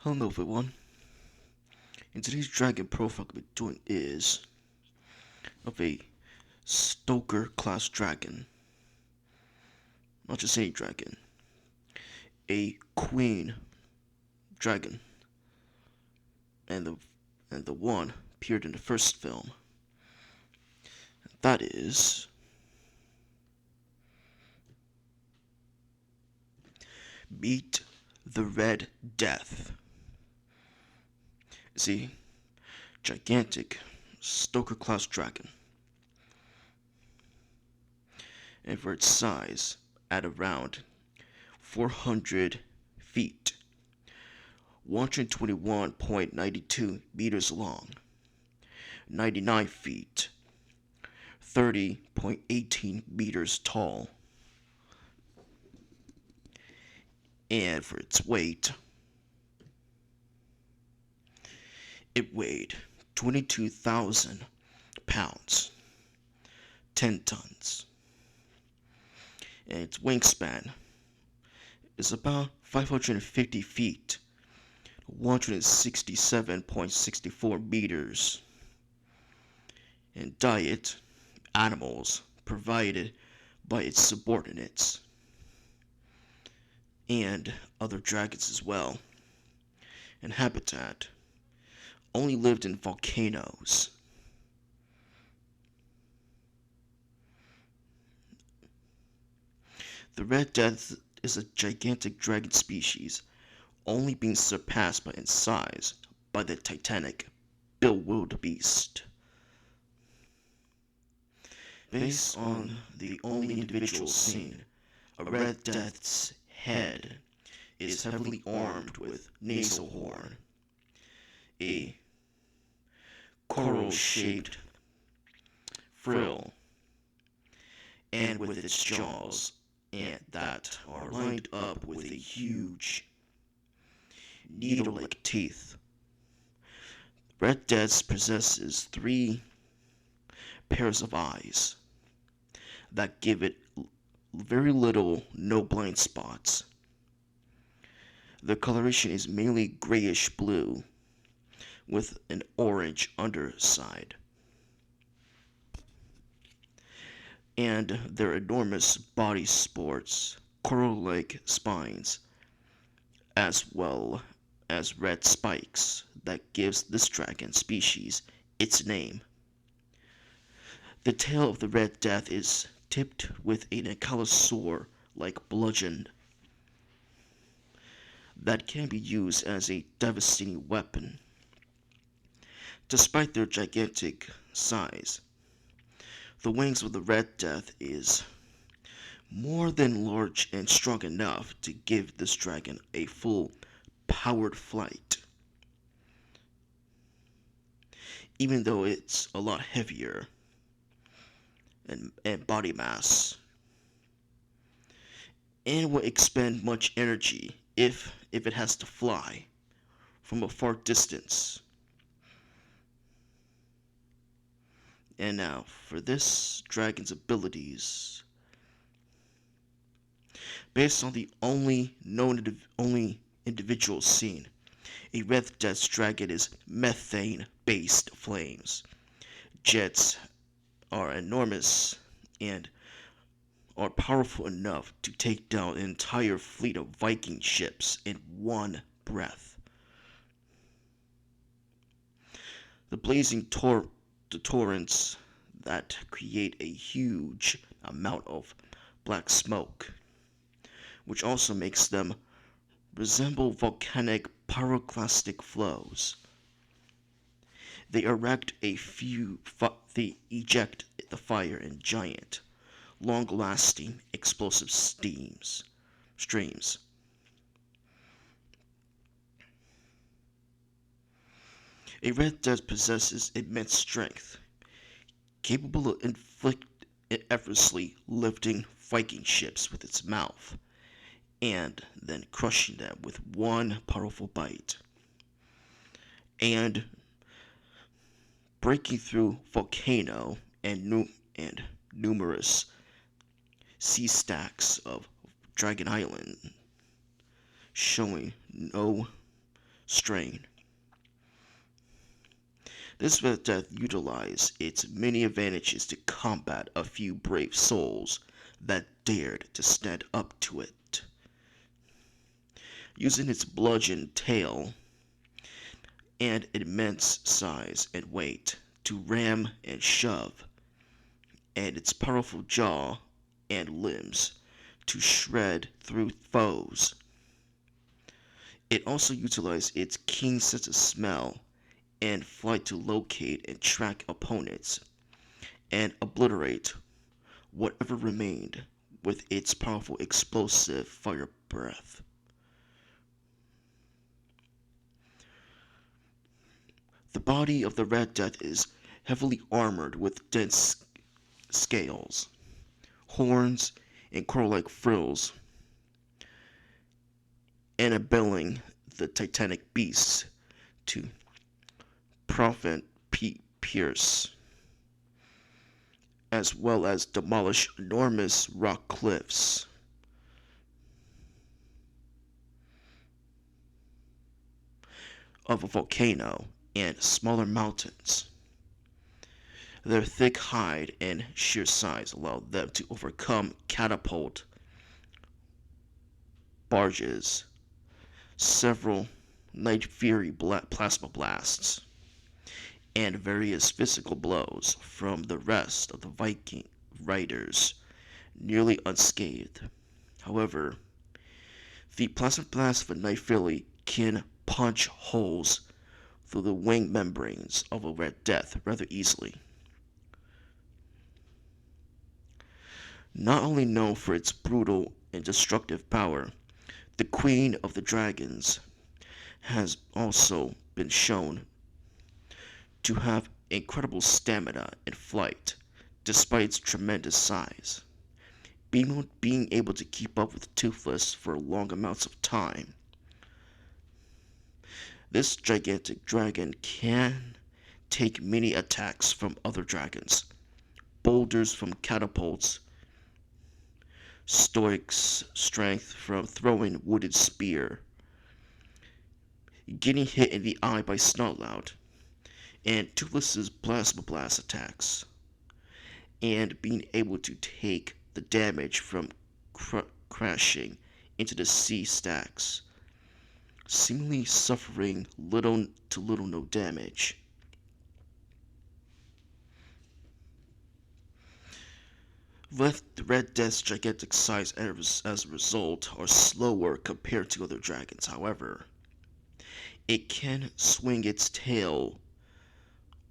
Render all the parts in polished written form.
Hello everyone. In today's dragon profile we're doing is of a Stoker class dragon. Not just any dragon. A queen dragon. And the one appeared in the first film. That is Meet the Red Death. See, gigantic Stoker class dragon. And for its size, at around 400 feet, 121.92 meters long, 99 feet, 30.18 meters tall, and for its weight, it weighed 22,000 pounds, 10 tons, and its wingspan is about 550 feet, 167.64 meters, and diet animals provided by its subordinates and other dragons as well, and habitat only lived in volcanoes. The Red Death is a gigantic dragon species, only being surpassed by in size by the titanic Wildebeest. Based on the only individual seen, a Red Death's head is heavily armed with nasal horn, a coral-shaped frill, and with its jaws and that are lined up with a huge needle-like teeth. Red Death possesses 3 pairs of eyes that give it very little no blind spots. The coloration is mainly grayish blue with an orange underside. And their enormous body sports coral-like spines, as well as red spikes that gives this dragon species its name. The tail of the Red Death is tipped with an ankylosaur-like bludgeon that can be used as a devastating weapon. Despite their gigantic size, the wings of the Red Death is more than large and strong enough to give this dragon a full powered flight, even though it's a lot heavier and body mass, and will expend much energy if it has to fly from a far distance. And now for this dragon's abilities. Based on the only individual seen, a Red Death dragon is methane-based flames. Jets are enormous and are powerful enough to take down an entire fleet of Viking ships in one breath. The blazing torrents that create a huge amount of black smoke, which also makes them resemble volcanic pyroclastic flows. They eject the fire in giant, long-lasting explosive streams. A Red Death possesses immense strength, capable of effortlessly lifting Viking ships with its mouth, and then crushing them with one powerful bite, and breaking through volcano and numerous sea stacks of Dragon Island, showing no strain. This Red Death utilized its many advantages to combat a few brave souls that dared to stand up to it. Using its bludgeon tail and immense size and weight to ram and shove, and its powerful jaw and limbs to shred through foes. It also utilized its keen sense of smell and flight to locate and track opponents and obliterate whatever remained with its powerful explosive fire breath. The body of the Red Death is heavily armored with dense scales, horns, and coral-like frills, enabling the titanic beasts to prevent pierce, as well as demolish enormous rock cliffs. Of a volcano and smaller mountains. Their thick hide and sheer size allowed them to overcome catapult barges, several Night Fury plasma blasts, and various physical blows from the rest of the Viking riders, nearly unscathed. However, the plasma blast of a Night Fury can punch holes through the wing membranes of a Red Death rather easily. Not only known for its brutal and destructive power, the Queen of the Dragons has also been shown to have incredible stamina in flight, despite its tremendous size. Being able to keep up with Toothless for long amounts of time. This gigantic dragon can take many attacks from other dragons, boulders from catapults, stoic strength from throwing wooden spear, getting hit in the eye by Snarlout, and Toothless's plasma blast attacks, and being able to take the damage from crashing into the sea stacks, seemingly suffering little to no damage. The Red Death's gigantic size as a result are slower compared to other dragons. However, it can swing its tail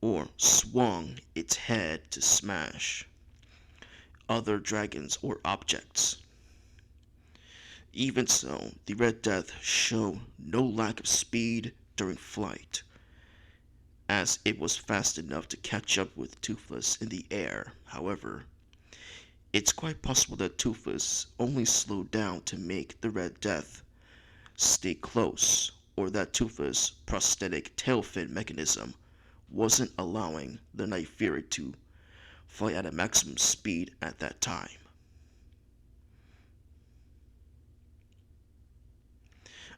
or swung its head to smash other dragons or objects. Even so, the Red Death showed no lack of speed during flight, as it was fast enough to catch up with Toothless in the air. However, it's quite possible that Toothless only slowed down to make the Red Death stay close, or that Toothless' prosthetic tail fin mechanism wasn't allowing the Night Fury to fly at a maximum speed at that time.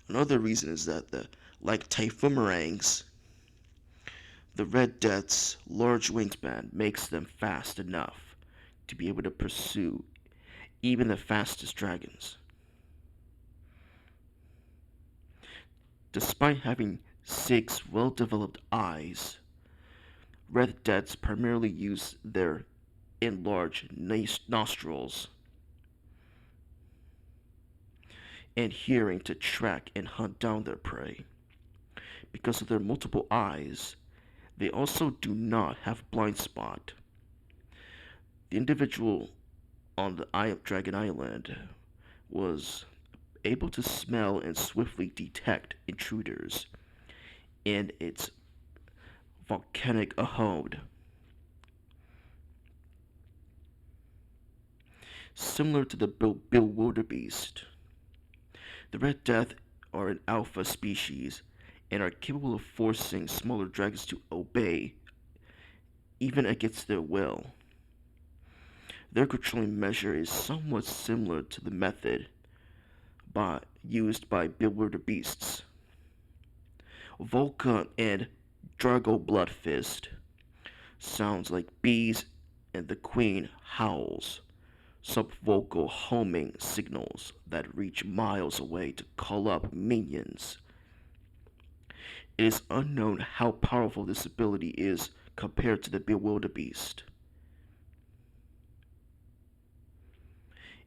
Another reason is that, like Typhomerangs, the Red Death's large wingspan makes them fast enough to be able to pursue even the fastest dragons. Despite having 6 well-developed eyes, Red Deaths primarily use their enlarged nostrils and hearing to track and hunt down their prey. Because of their multiple eyes, they also do not have blind spot. The individual on the Dragon Island was able to smell and swiftly detect intruders in its volcanic abode. Similar to the Wildebeest, the Red Death are an alpha species and are capable of forcing smaller dragons to obey, even against their will. Their controlling measure is somewhat similar to the method used by bewildered beasts. Volca and Drago Bloodfist sounds like bees, and the queen howls, subvocal homing signals that reach miles away to call up minions. It is unknown how powerful this ability is compared to the Bewilderbeast.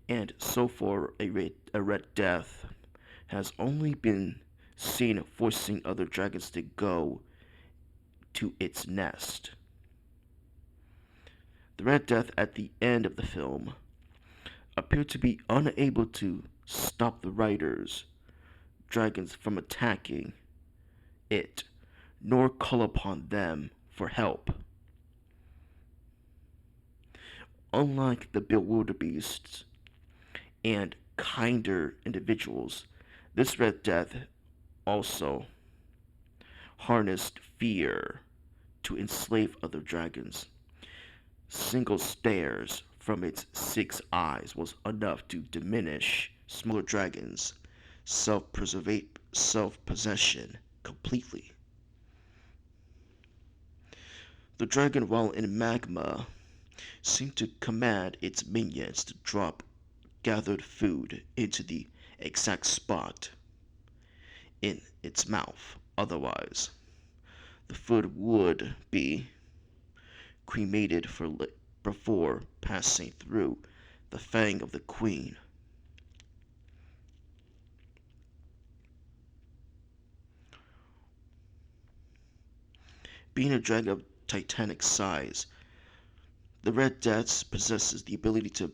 And so far, a Red Death has only been seen forcing other dragons to go to its nest. The Red Death at the end of the film appeared to be unable to stop the riders, dragons, from attacking it, nor call upon them for help. Unlike the Bewilderbeasts and kinder individuals, this Red Death also harnessed fear to enslave other dragons. Single stares from its 6 eyes was enough to diminish smaller dragons' self-possession completely. The dragon, while in magma, seemed to command its minions to drop gathered food into the exact spot in its mouth. Otherwise, the food would be cremated before passing through the fang of the queen. Being a dragon of titanic size, the Red Death possesses the ability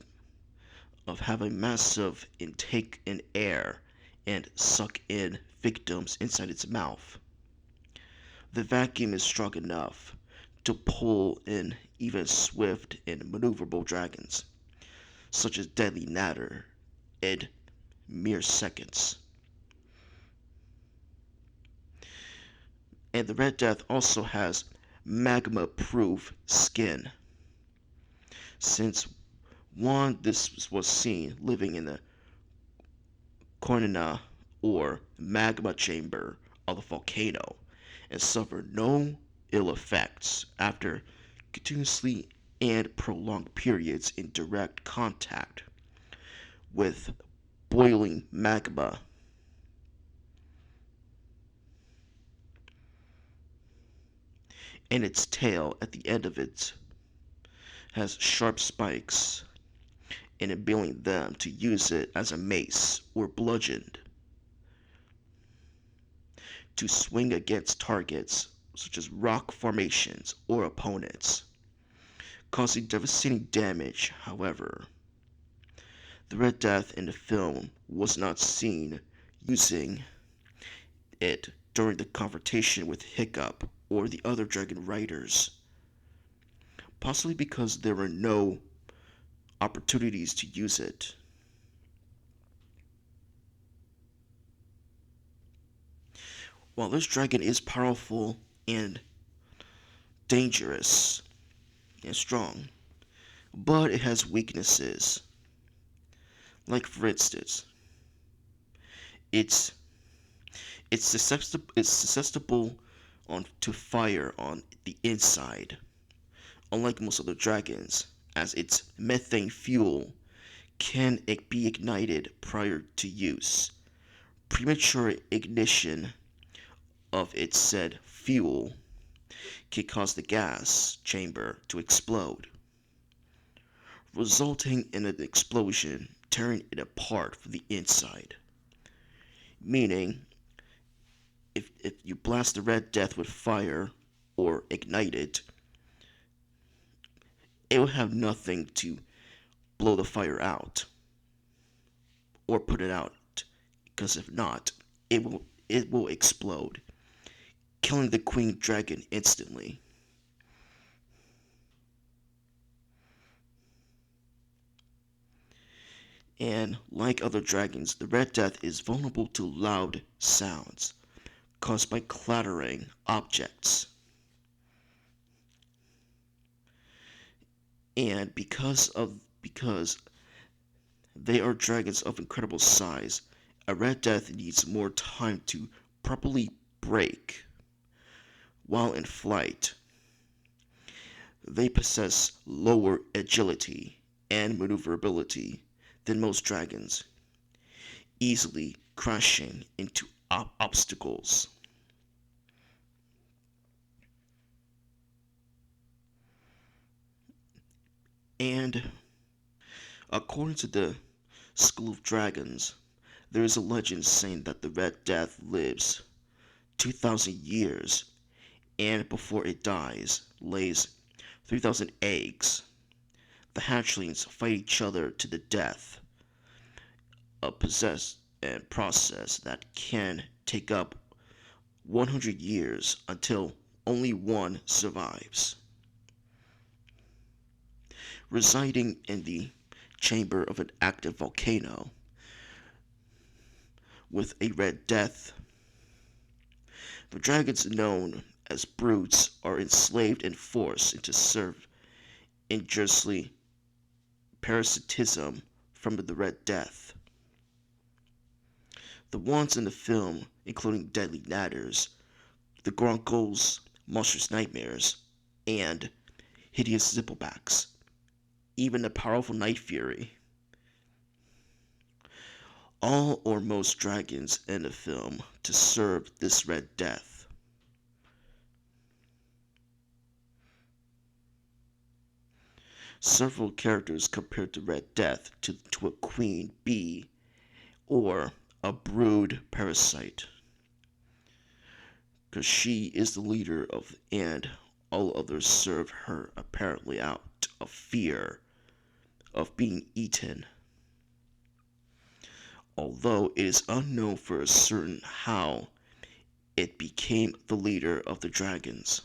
of having massive intake in air and suck in victims inside its mouth. The vacuum is strong enough to pull in even swift and maneuverable dragons, such as Deadly Natter, in mere seconds. And the Red Death also has magma-proof skin. Since this was seen living in the cornina or magma chamber of the volcano and suffered no ill effects after continuously and prolonged periods in direct contact with boiling magma. And its tail at the end of it has sharp spikes, enabling them to use it as a mace or bludgeon to swing against targets such as rock formations or opponents, causing devastating damage. However, the Red Death in the film was not seen using it during the confrontation with Hiccup or the other dragon riders, possibly because there were no opportunities to use it. While this dragon is powerful and dangerous and strong, but it has weaknesses. Like, for instance, it's susceptible to fire on the inside, unlike most other dragons, as its methane fuel can be ignited prior to use. Premature ignition of its said fuel can cause the gas chamber to explode, resulting in an explosion tearing it apart from the inside. Meaning, if you blast the Red Death with fire or ignite it, it will have nothing to blow the fire out or put it out, because if not, it will explode, killing the queen dragon instantly. And like other dragons, the Red Death is vulnerable to loud sounds caused by clattering objects. And because they are dragons of incredible size, a Red Death needs more time to properly break while in flight. They possess lower agility and maneuverability than most dragons, easily crashing into obstacles. And according to the School of Dragons, there is a legend saying that the Red Death lives 2,000 years and before it dies lays 3,000 eggs. The hatchlings fight each other to the death, a possess and process that can take up 100 years until only one survives. Residing in the chamber of an active volcano with a red death, the dragons known as brutes are enslaved and forced into serve injuriously parasitism from the red death. The ones in the film, including Deadly Natters, the Grunkles, Monstrous Nightmares, and Hideous Zipplebacks, even the powerful Night Fury. All or most dragons in the film to serve this Red Death. Several characters compared the Red Death to a queen bee or a brood parasite, because she is the leader of, and all others serve her apparently out of fear of being eaten. Although it is unknown for certain how it became the leader of the dragons.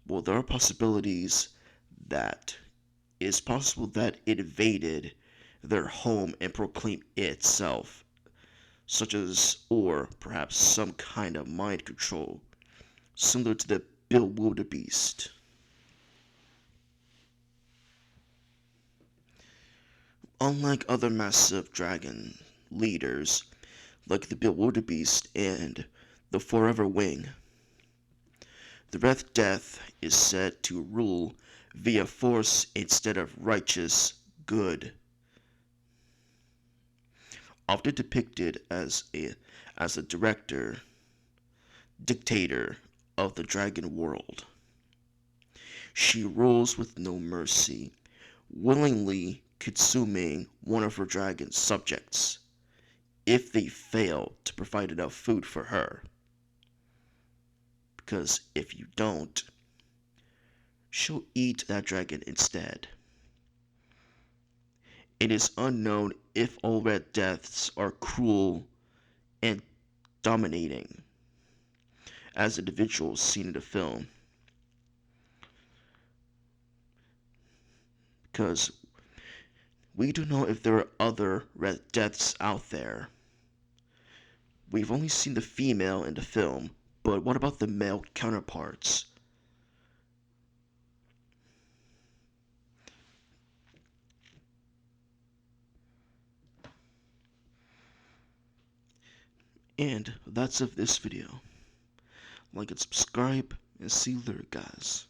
Well, there are possibilities that it is possible that it invaded their home and proclaimed itself, such as, or perhaps some kind of mind control, similar to the Bewilderbeast. Unlike other massive dragon leaders, like the Bewilderbeast and the Forever Wing, the Red Death is said to rule via force instead of righteous good, often depicted as a director, dictator of the dragon world. She rules with no mercy, willingly consuming one of her dragon subjects if they fail to provide enough food for her. Because if you don't, she'll eat that dragon instead. It is unknown if all Red Deaths are cruel and dominating, as individuals seen in the film. Because we don't know if there are other Red Deaths out there. We've only seen the female in the film, but what about the male counterparts? And that's it for this video. Like and subscribe, and see you later, guys.